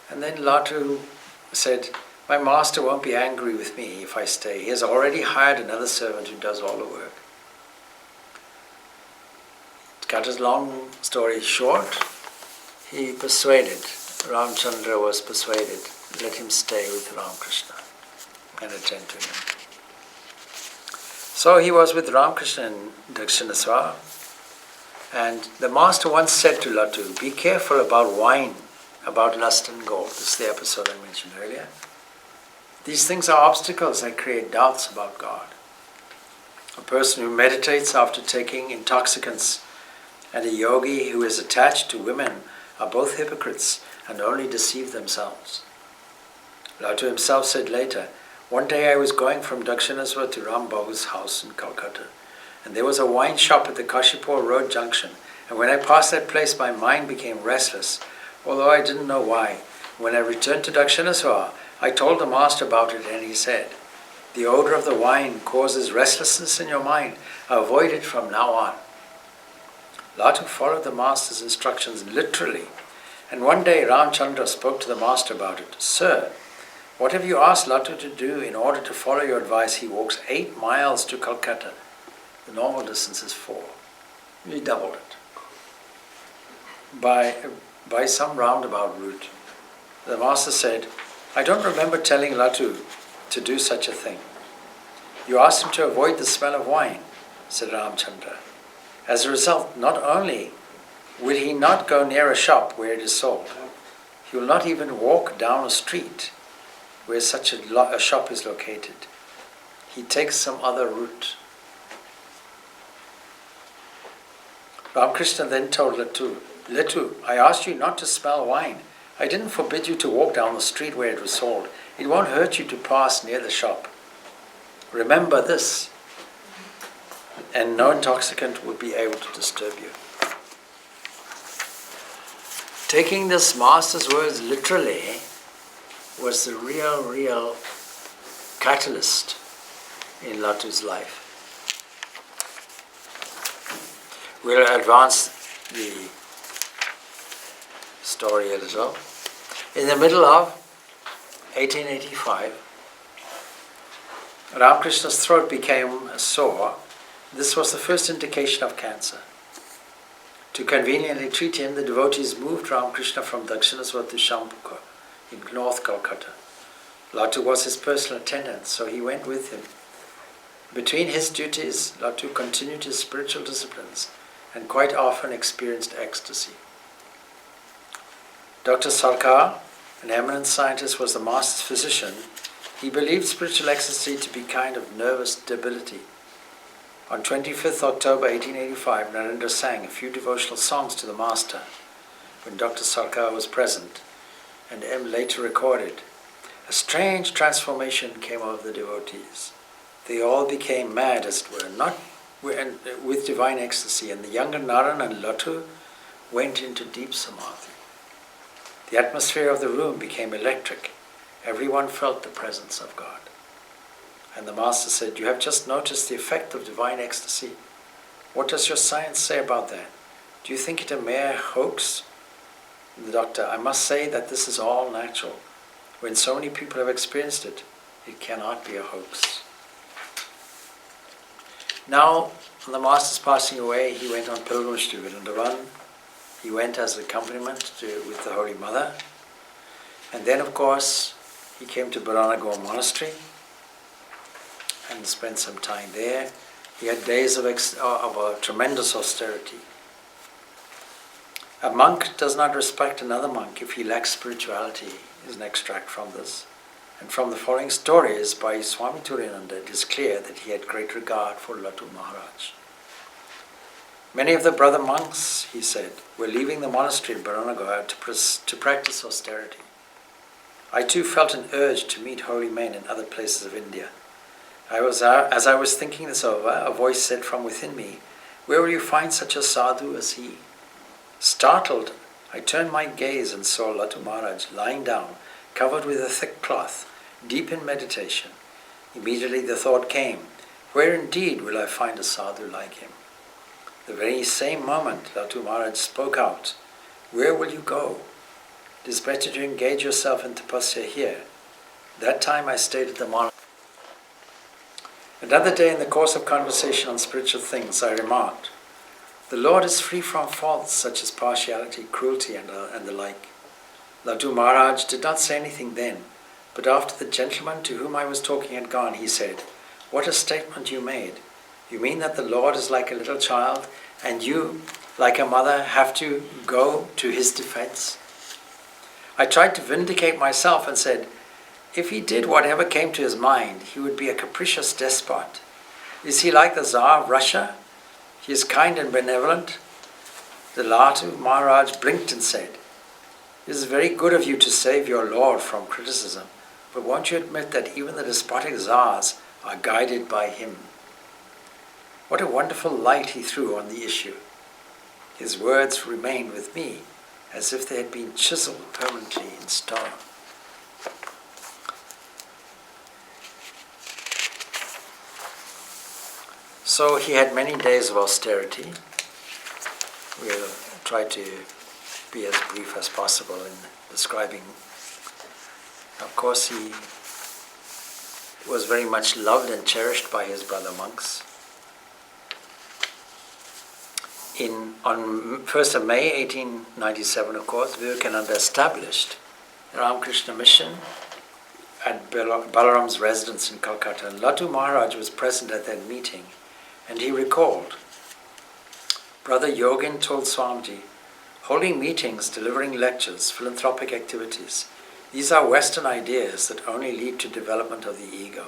And then Latu said, "My master won't be angry with me if I stay. He has already hired another servant who does all the work." To cut a long story short, he persuaded, Ramchandra was persuaded, let him stay with Ramakrishna and attend to him. So he was with Ramakrishna in Dakshinaswar, and the master once said to Latu, "Be careful about wine, about lust and gold." This is the episode I mentioned earlier. These things are obstacles that create doubts about God. A person who meditates after taking intoxicants and a yogi who is attached to women are both hypocrites and only deceive themselves. Latu himself said later, "One day I was going from Dakshinaswar to Ram Babu's house in Calcutta, and there was a wine shop at the Kashipur Road junction, and when I passed that place my mind became restless, although I didn't know why. When I returned to Dakshinaswar, I told the master about it, and he said, The odor of the wine causes restlessness in your mind. Avoid it from now on. Latu followed the master's instructions literally. And one day Ramchandra spoke to the master about it. Sir, what have you asked Latu to do? In order to follow your advice, he walks 8 miles to Calcutta. The normal distance is 4. He doubled it. By some roundabout route. The master said, I don't remember telling Latu to do such a thing. You asked him to avoid the smell of wine, said Ramchandra. As a result, not only will he not go near a shop where it is sold, he will not even walk down a street where such a shop is located. He takes some other route. Ramakrishna then told Letu, I asked you not to smell wine. I didn't forbid you to walk down the street where it was sold. It won't hurt you to pass near the shop. Remember this, and no intoxicant will be able to disturb you. Taking this master's words literally was the real catalyst in Latu's life. We'll advance the story a little. In the middle of 1885, Ramakrishna's throat became sore. This was the first indication of cancer. To conveniently treat him, the devotees moved Ramakrishna from Dakshinaswar to Shampukha in North Calcutta. Latu was his personal attendant, so he went with him. Between his duties, Latu continued his spiritual disciplines and quite often experienced ecstasy. Dr. Sarkar, an eminent scientist, was the master's physician. He believed spiritual ecstasy to be a kind of nervous debility. On 25th October 1885, Narendra sang a few devotional songs to the master when Dr. Sarkar was present, and M later recorded, a strange transformation came over the devotees. They all became mad, as it were, not with divine ecstasy, and the younger Naran and Latu went into deep samadhi. The atmosphere of the room became electric. Everyone felt the presence of God. And the master said, you have just noticed the effect of divine ecstasy. What does your science say about that? Do you think it a mere hoax? The doctor, I must say that this is all natural. When so many people have experienced it, it cannot be a hoax. Now, on the master's passing away, he went on pilgrimage to Vrindavan. He went as an accompaniment with the Holy Mother. And then, of course, he came to Baranagore Monastery and spent some time there. He had days of a tremendous austerity. A monk does not respect another monk if he lacks spirituality, is an extract from this. And from the following stories by Swami Purnananda, it is clear that he had great regard for Latu Maharaj. Many of the brother monks, he said, were leaving the monastery in Baranagore to practice austerity. I too felt an urge to meet holy men in other places of India. As I was thinking this over, a voice said from within me, where will you find such a sadhu as he? Startled, I turned my gaze and saw Latu Maharaj lying down, covered with a thick cloth, deep in meditation. Immediately the thought came, where indeed will I find a sadhu like him? The very same moment Latu Maharaj spoke out, where will you go? It is better to engage yourself in tapasya here. That time I stayed at the monastery. Another day in the course of conversation on spiritual things, I remarked, the Lord is free from faults such as partiality, cruelty and the like. Latu Maharaj did not say anything then, but after the gentleman to whom I was talking had gone, he said, what a statement you made. You mean that the Lord is like a little child and you, like a mother, have to go to his defense? I tried to vindicate myself and said, if he did whatever came to his mind, he would be a capricious despot. Is he like the Tsar of Russia? He is kind and benevolent. The Latu Maharaj blinked and said, it is very good of you to save your Lord from criticism, but won't you admit that even the despotic Tsars are guided by him? What a wonderful light he threw on the issue. His words remained with me as if they had been chiseled permanently in stone. So he had many days of austerity. We'll try to be as brief as possible in describing. Of course, he was very much loved and cherished by his brother monks. On 1st of May 1897, of course, Vivekananda established the Ramakrishna mission at Balaram's residence in Calcutta. And Latu Maharaj was present at that meeting, and he recalled, Brother Yogin told Swamiji, holding meetings, delivering lectures, philanthropic activities, these are Western ideas that only lead to development of the ego.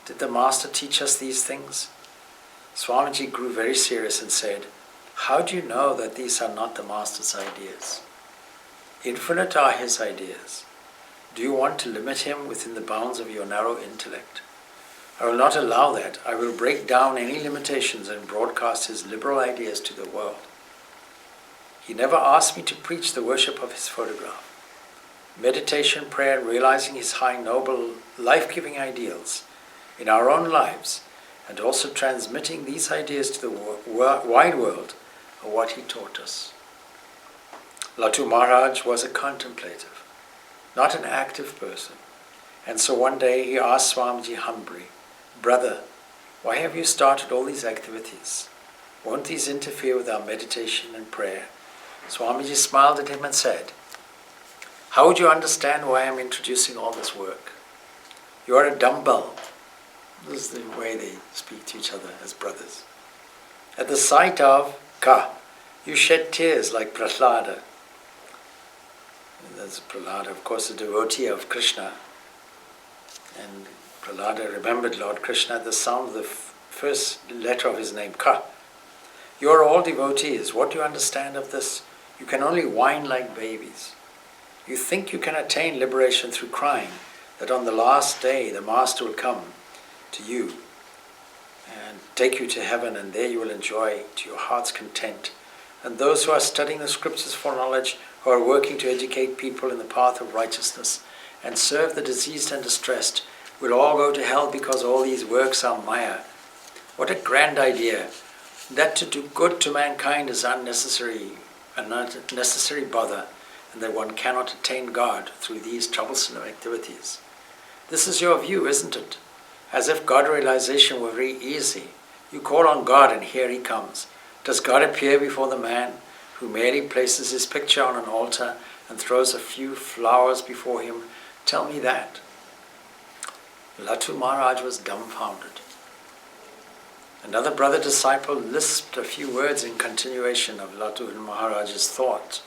Did the Master teach us these things? Swamiji grew very serious and said, how do you know that these are not the Master's ideas? Infinite are his ideas. Do you want to limit him within the bounds of your narrow intellect? I will not allow that. I will break down any limitations and broadcast his liberal ideas to the world. He never asked me to preach the worship of his photograph. Meditation, prayer, realizing his high, noble, life-giving ideals in our own lives, and also transmitting these ideas to the wide world are what he taught us. Latu Maharaj was a contemplative, not an active person. And so one day he asked Swamiji humbly, Brother, why have you started all these activities? Won't these interfere with our meditation and prayer? Swamiji smiled at him and said, how would you understand why I am introducing all this work? You are a dumbbell. This is the way they speak to each other as brothers. At the sight of Ka, you shed tears like Prahlada. That's Prahlada, of course, a devotee of Krishna. And Prahlada remembered Lord Krishna at the sound of the first letter of his name, Ka. You are all devotees. What do you understand of this? You can only whine like babies. You think you can attain liberation through crying, that on the last day the Master will come to you and take you to heaven, and there you will enjoy to your heart's content. And those who are studying the scriptures for knowledge, who are working to educate people in the path of righteousness and serve the diseased and distressed, will all go to hell because all these works are Maya. What a grand idea! That to do good to mankind is unnecessary, a necessary bother, and that one cannot attain God through these troublesome activities. This is your view, isn't it? As if God realization were very easy. You call on God and here he comes. Does God appear before the man who merely places his picture on an altar and throws a few flowers before him? Tell me that. Latu Maharaj was dumbfounded. Another brother disciple lisped a few words in continuation of Latu Maharaj's thought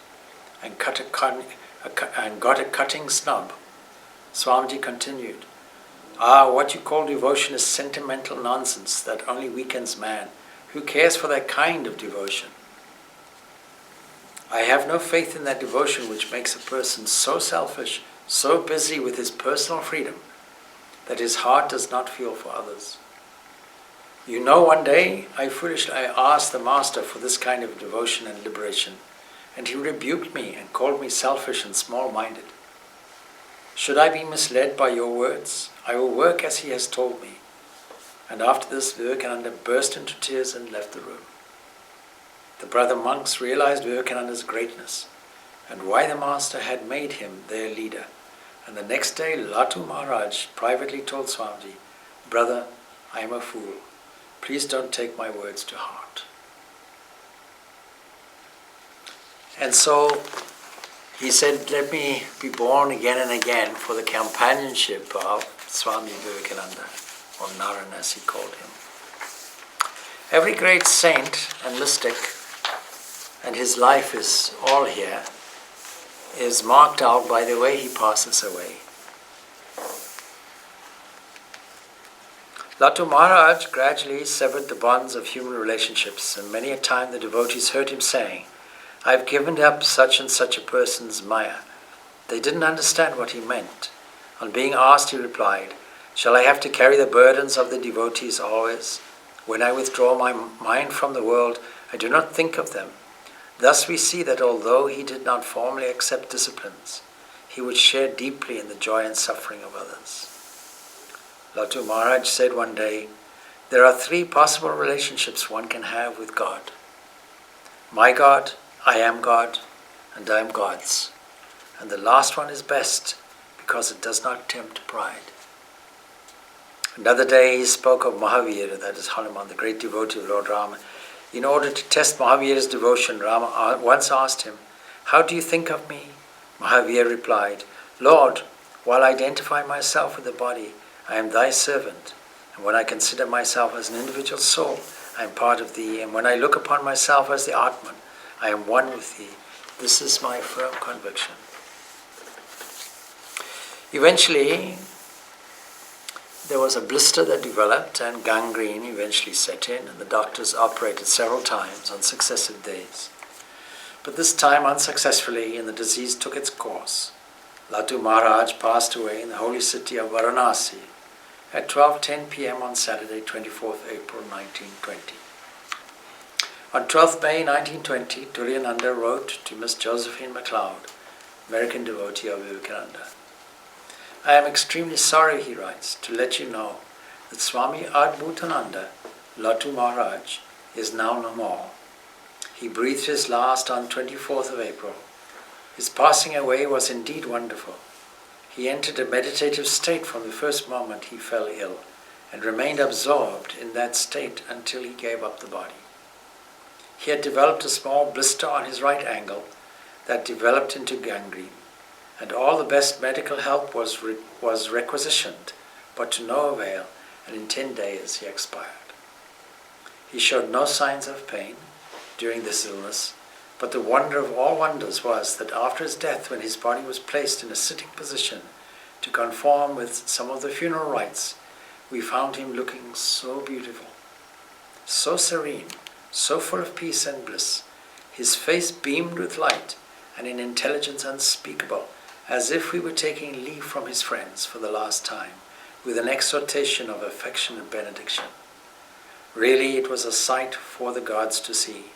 and got a cutting snub. Swamiji continued, what you call devotion is sentimental nonsense that only weakens man. Who cares for that kind of devotion? I have no faith in that devotion which makes a person so selfish, so busy with his personal freedom, that his heart does not feel for others. You know, one day I foolishly asked the Master for this kind of devotion and liberation, and he rebuked me and called me selfish and small-minded. Should I be misled by your words? I will work as he has told me. And after this, Vivekananda burst into tears and left the room. The brother monks realized Vivekananda's greatness and why the Master had made him their leader. And the next day, Latu Maharaj privately told Swamiji, Brother, I am a fool. Please don't take my words to heart. And so he said, let me be born again and again for the companionship of Swami Vivekananda, or Naran as he called him. Every great saint and mystic, and his life is all here, is marked out by the way he passes away. Latu Maharaj gradually severed the bonds of human relationships, and many a time the devotees heard him saying, I've given up such and such a person's Maya. They didn't understand what he meant. On being asked, he replied, Shall I have to carry the burdens of the devotees always? When I withdraw my mind from the world, I do not think of them. Thus we see that although he did not formally accept disciplines, he would share deeply in the joy and suffering of others. Latu Maharaj said one day, There are three possible relationships one can have with God. My God, I am God, and I am God's. And the last one is best because it does not tempt pride. Another day he spoke of Mahavira, that is Hanuman, the great devotee of Lord Rama. In order to test Mahavira's devotion, Rama once asked him, "How do you think of me?" Mahavira replied, "Lord, while I identify myself with the body, I am thy servant. And when I consider myself as an individual soul, I am part of thee. And when I look upon myself as the Atman, I am one with thee. This is my firm conviction." Eventually, there was a blister that developed and gangrene eventually set in, and the doctors operated several times on successive days. But this time unsuccessfully, and the disease took its course. Latu Maharaj passed away in the holy city of Varanasi at 12:10 p.m. on Saturday, 24th April 1920. On 12th May 1920, Purnananda wrote to Miss Josephine MacLeod, American devotee of Vivekananda. "I am extremely sorry," he writes, "to let you know that Swami Adbhutananda, Latu Maharaj, is now no more. He breathed his last on 24th of April. His passing away was indeed wonderful. He entered a meditative state from the first moment he fell ill, and remained absorbed in that state until he gave up the body. He had developed a small blister on his right ankle that developed into gangrene, and all the best medical help was requisitioned, but to no avail, and in 10 days he expired. He showed no signs of pain during this illness, but the wonder of all wonders was that after his death, when his body was placed in a sitting position to conform with some of the funeral rites, we found him looking so beautiful, so serene, so full of peace and bliss. His face beamed with light and an intelligence unspeakable, as if we were taking leave from his friends for the last time, with an exhortation of affectionate benediction. Really, it was a sight for the gods to see.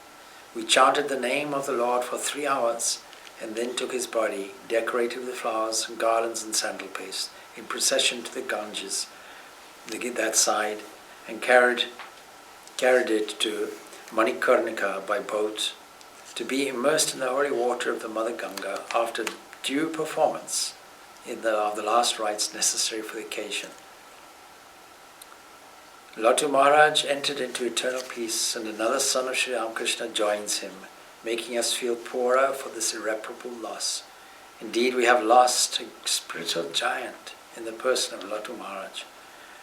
We chanted the name of the Lord for 3 hours, and then took his body, decorated with flowers and garlands and sandal paste, in procession to the Ganges, that side, and carried it to Manikarnika by boat, to be immersed in the holy water of the Mother Ganga after due performance of the last rites necessary for the occasion. Latu Maharaj entered into eternal peace, and another son of Sri Ramakrishna joins him, making us feel poorer for this irreparable loss. Indeed, we have lost a spiritual giant in the person of Latu Maharaj,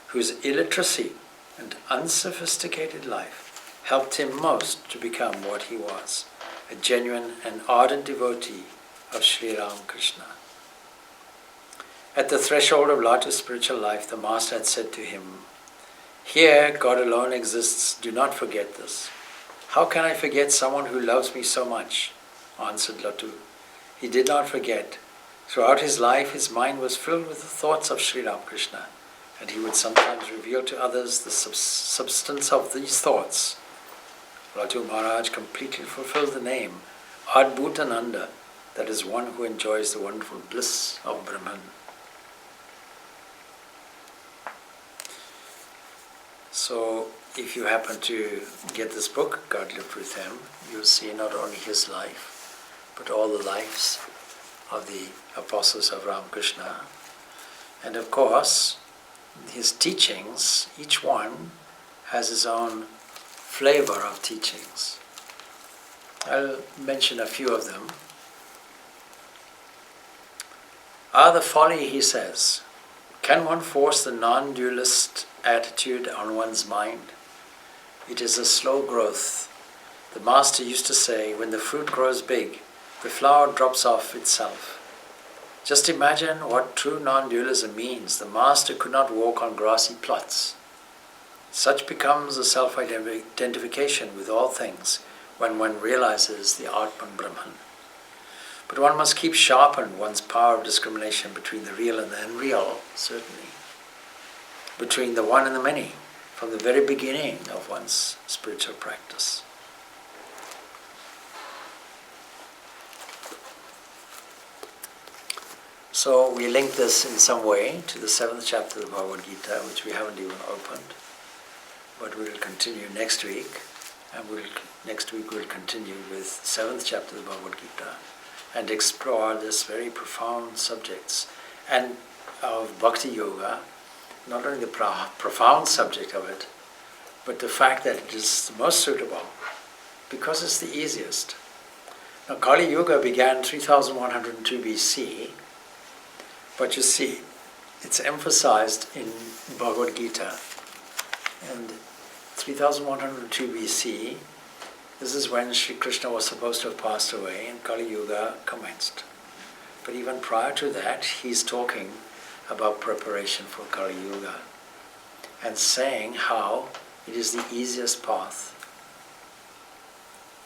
whose illiteracy and unsophisticated life helped him most to become what he was, a genuine and ardent devotee of Sri Ramakrishna. At the threshold of Latu's spiritual life, the Master had said to him, "Here God alone exists, do not forget this." "How can I forget someone who loves me so much?" answered Latu. He did not forget. Throughout his life, his mind was filled with the thoughts of Sri Ramakrishna, and he would sometimes reveal to others the substance of these thoughts. Latu Maharaj completely fulfilled the name Adbhutananda, that is, one who enjoys the wonderful bliss of Brahman. So, if you happen to get this book, God Lived With Him, you'll see not only his life, but all the lives of the apostles of Ramakrishna. And of course, his teachings, each one has his own flavor of teachings. I'll mention a few of them. The folly, he says. Can one force the non-dualist attitude on one's mind? It is a slow growth. The Master used to say, when the fruit grows big, the flower drops off itself. Just imagine what true non-dualism means. The Master could not walk on grassy plots. Such becomes a self-identification with all things when one realizes the Atman Brahman. But one must keep sharpened one's power of discrimination between the real and the unreal, certainly. Between the one and the many, from the very beginning of one's spiritual practice. So we link this in some way to the 7th chapter of the Bhagavad Gita, which we haven't even opened. but we'll continue next week. And next week we'll continue with 7th chapter of the Bhagavad Gita and explore this very profound subjects and of Bhakti Yoga, not only the profound subject of it, but the fact that it is the most suitable because it's the easiest. Now Kali Yuga began 3102 BC, but you see, it's emphasized in Bhagavad Gita. And 3102 BC, this is when Sri Krishna was supposed to have passed away and Kali Yuga commenced. But even prior to that, he's talking about preparation for Kali Yuga and saying how it is the easiest path,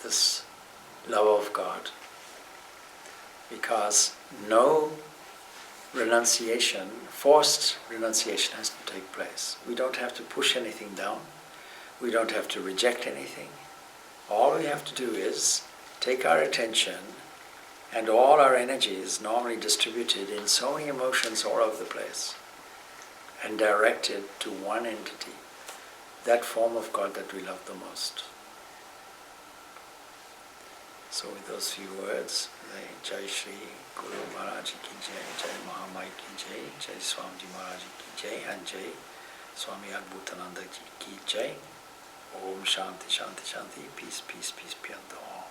this love of God, because no renunciation, forced renunciation has to take place. We don't have to push anything down. We don't have to reject anything. All we have to do is take our attention and all our energy is normally distributed in so many emotions all over the place and directed to one entity, that form of God that we love the most. So with those few words, Jai Shri Guru Maharaj ki Jai, Jai Mahamai ki Jai, Jai Swamiji Maharaj ki Jai, and Jai Swami Adbhutananda ki Jai. Om Shanti Shanti Shanti, peace, peace, peace be unto all.